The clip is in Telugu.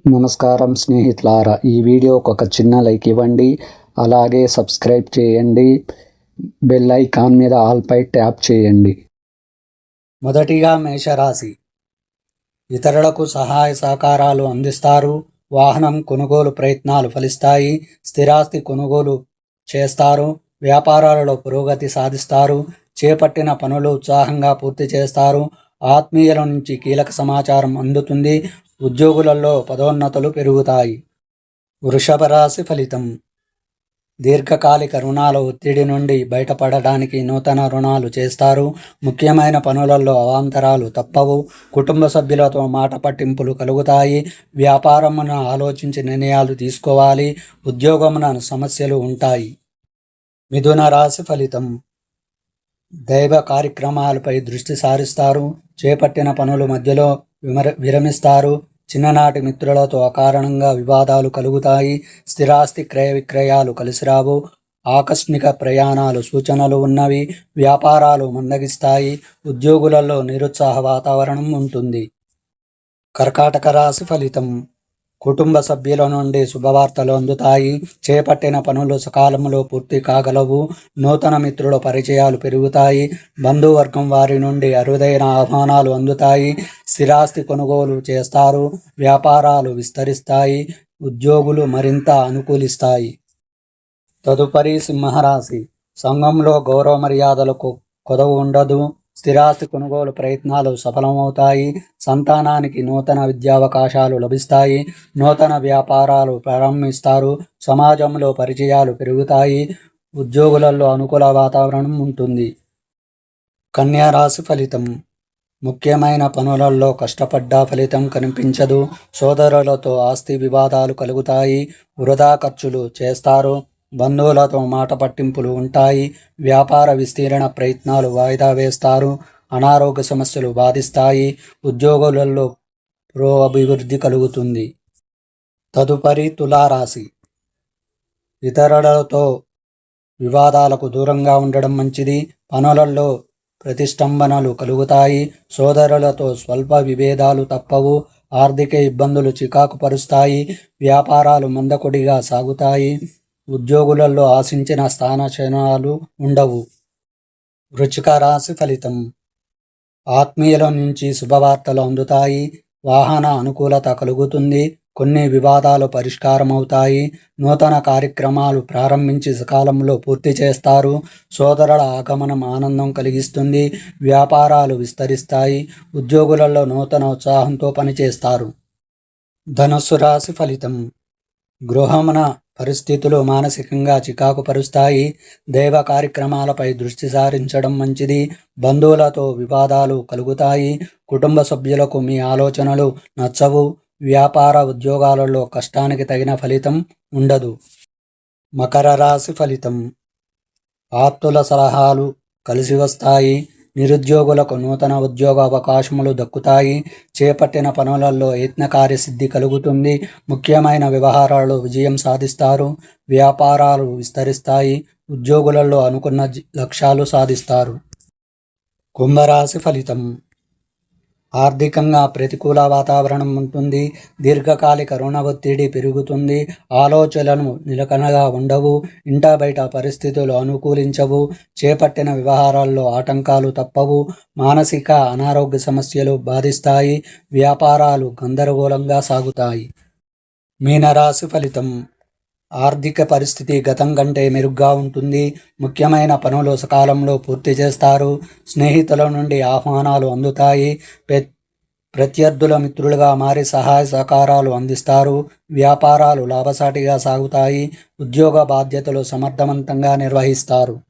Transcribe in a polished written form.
నమస్కారం స్నేహితులారా, ఈ వీడియోకి ఒక చిన్న లైక్ ఇవ్వండి. అలాగే సబ్స్క్రైబ్ చేయండి. బెల్ ఐకాన్ మీద ఆల్ పై ట్యాప్ చేయండి. మొదటిగా మేషరాశి. ఇతరులకు సహాయ సహకారాలు అందిస్తారు. వాహనం కొనుగోలు ప్రయత్నాలు ఫలిస్తాయి. స్థిరాస్తి కొనుగోలు చేస్తారు. వ్యాపారాలలో పురోగతి సాధిస్తారు. చేపట్టిన పనులు ఉత్సాహంగా పూర్తి చేస్తారు. ఆత్మీయుల నుంచి కీలక సమాచారం అందుతుంది. ఉద్యోగులలో పదోన్నతులు పెరుగుతాయి. వృషభ రాశి ఫలితం. దీర్ఘకాలిక రుణాల ఒత్తిడి నుండి బయటపడడానికి నూతన రుణాలు చేస్తారు. ముఖ్యమైన పనులలో అవాంతరాలు తప్పవు. కుటుంబ సభ్యులతో మాట పట్టింపులు కలుగుతాయి. వ్యాపారమున ఆలోచించి నిర్ణయాలు తీసుకోవాలి. ఉద్యోగమున సమస్యలు ఉంటాయి. మిథున రాశి ఫలితం. దైవ కార్యక్రమాలపై దృష్టి సారిస్తారు. చేపట్టిన పనుల మధ్యలో విరమిస్తారు. చిన్ననాటి మిత్రులతో అకారణంగా వివాదాలు కలుగుతాయి. స్థిరాస్తి క్రయ విక్రయాలు కలిసిరావు. ఆకస్మిక ప్రయాణాలు సూచనలు ఉన్నవి. వ్యాపారాలు మందగిస్తాయి. ఉద్యోగులలో నిరుత్సాహ వాతావరణం ఉంటుంది. కర్కాటక రాశి ఫలితం. కుటుంబ సభ్యుల నుండి శుభవార్తలు అందుతాయి. చేపట్టిన పనులు సకాలంలో పూర్తి కాగలవు. నూతన మిత్రుల పరిచయాలు పెరుగుతాయి. బంధువర్గం వారి నుండి అరుదైన ఆహ్వానాలు అందుతాయి. స్థిరాస్తి కొనుగోలు చేస్తారు. వ్యాపారాలు విస్తరిస్తాయి. ఉద్యోగులు మరింత అనుకూలిస్తాయి. తదుపరి సింహరాశి. సంఘంలో గౌరవ మర్యాదలకు కొదవు ఉండదు. స్థిరాస్తి కొనుగోలు ప్రయత్నాలు సఫలమవుతాయి. సంతానానికి నూతన విద్యావకాశాలు లభిస్తాయి. నూతన వ్యాపారాలు ప్రారంభిస్తారు. సమాజంలో పరిచయాలు పెరుగుతాయి. ఉద్యోగులలో అనుకూల వాతావరణం ఉంటుంది. కన్యా రాశి ఫలితం. ముఖ్యమైన పనులలో కష్టపడ్డ ఫలితం కనిపించదు. సోదరులతో ఆస్తి వివాదాలు కలుగుతాయి. వృధా ఖర్చులు చేస్తారు. బంధువులతో మాట పట్టింపులు ఉంటాయి. వ్యాపార విస్తీరణ ప్రయత్నాలు వాయిదా వేస్తారు. అనారోగ్య సమస్యలు బాధిస్తాయి. ఉద్యోగులలో అభివృద్ధి కలుగుతుంది. తదుపరి తులారాశి. ఇతరులతో వివాదాలకు దూరంగా ఉండడం మంచిది. పనులలో ప్రతిష్టంభనలు కలుగుతాయి. సోదరులతో స్వల్ప విభేదాలు తప్పవు. ఆర్థిక ఇబ్బందులు చికాకు పరుస్తాయి. వ్యాపారాలు మందకొడిగా సాగుతాయి. ఉద్యోగులలో ఆశించిన స్థానచలనాలు ఉండవు. వృశ్చిక రాశి ఫలితం. ఆత్మీయుల నుంచి శుభవార్తలు అందుతాయి. వాహన అనుకూలత కలుగుతుంది. కొన్ని వివాదాలు పరిష్కారమవుతాయి. నూతన కార్యక్రమాలు ప్రారంభించి సకాలంలో పూర్తి చేస్తారు. సోదరుల ఆగమనం ఆనందం కలిగిస్తుంది. వ్యాపారాలు విస్తరిస్తాయి. ఉద్యోగులలో నూతన ఉత్సాహంతో పనిచేస్తారు. ధనుస్సు రాశి ఫలితం. గృహమున పరిస్థితులు మానసికంగా చికాకు పరుస్తాయి. దైవ కార్యక్రమాలపై దృష్టి సారించడం మంచిది. బంధువులతో వివాదాలు కలుగుతాయి. కుటుంబ సభ్యులకు మీ ఆలోచనలు నచ్చవు. వ్యాపార ఉద్యోగాలలో కష్టానికి తగిన ఫలితం ఉండదు. మకర రాశి ఫలితం. ఆప్తుల సలహాలు కలిసి వస్తాయి. నిరుద్యోగులకు నూతన ఉద్యోగ అవకాశములు దక్కుతాయి. చేపట్టిన పనులలో యత్నకార్యసిద్ధి కలుగుతుంది. ముఖ్యమైన వ్యవహారాల్లో విజయం సాధిస్తారు. వ్యాపారాలు విస్తరిస్తాయి. ఉద్యోగులలో అనుకున్న లక్ష్యాలు సాధిస్తారు. కుంభరాశి ఫలితం. ఆర్థికంగా ప్రతికూల వాతావరణం ఉంటుంది. దీర్ఘకాలిక రుణ ఒత్తిడి పెరుగుతుంది. ఆలోచనలు నిలకడగా ఉండవు. ఇంట బయట పరిస్థితులు అనుకూలించవు. చేపట్టిన వ్యవహారాల్లో ఆటంకాలు తప్పవు. మానసిక అనారోగ్య సమస్యలు బాధిస్తాయి. వ్యాపారాలు గందరగోళంగా సాగుతాయి. మీనరాశి ఫలితం. ఆర్థిక పరిస్థితి గతం కంటే మెరుగ్గా ఉంటుంది. ముఖ్యమైన పనులు సకాలంలో పూర్తి చేస్తారు. స్నేహితుల నుండి ఆహ్వానాలు అందుతాయి. ప్రత్యర్థుల మిత్రులుగా మారి సహాయ సహకారాలు అందిస్తారు. వ్యాపారాలు లాభసాటిగా సాగుతాయి. ఉద్యోగ బాధ్యతలు సమర్థవంతంగా నిర్వహిస్తారు.